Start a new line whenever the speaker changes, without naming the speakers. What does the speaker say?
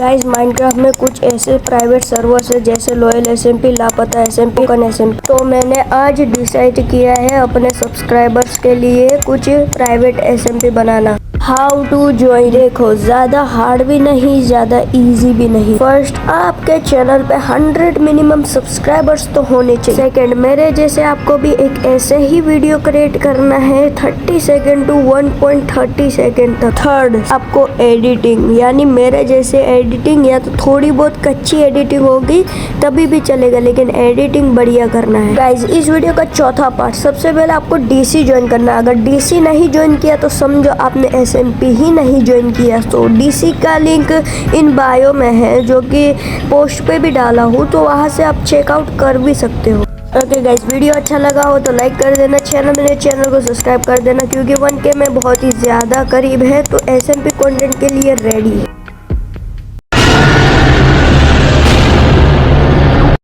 Guys Minecraft में कुछ ऐसे प्राइवेट सर्वर्स है जैसे लॉयल एसएमपी, लापता एसएमपी, टोकन एसएमपी। तो मैंने आज डिसाइड किया है अपने सब्सक्राइबर्स के लिए कुछ प्राइवेट एसएमपी बनाना। हाउ टू ज्वाइन, देखो ज्यादा हार्ड भी नहीं, ज्यादा इजी भी नहीं। फर्स्ट, आपके चैनल पे 100 मिनिमम सब्सक्राइबर्स तो होने चाहिए। सेकंड, मेरे जैसे आपको भी एक ऐसे ही वीडियो क्रिएट करना है 30 सेकंड टू 1.30 सेकंड तक। थर्ड, आपको एडिटिंग, यानी मेरे जैसे एडिटिंग या तो थोड़ी बहुत कच्ची एडिटिंग होगी तभी भी चलेगा, लेकिन एडिटिंग बढ़िया करना है। गाइज इस वीडियो का चौथा पार्ट, सबसे पहले आपको डीसी ज्वाइन करना है। अगर डीसी नहीं ज्वाइन किया तो समझो आपने एसएमपी ही नहीं ज्वाइन किया। तो डीसी का लिंक इन बायो में है, जो कि पोस्ट पे भी डाला हूँ, तो वहाँ से आप चेकआउट कर भी सकते हो। ओके गाइज, वीडियो अच्छा लगा हो तो लाइक कर देना, मेरे चैनल को सब्सक्राइब कर देना, क्योंकि 1K में बहुत ही ज़्यादा करीब है, तो एसएमपी कंटेंट के लिए रेडी है।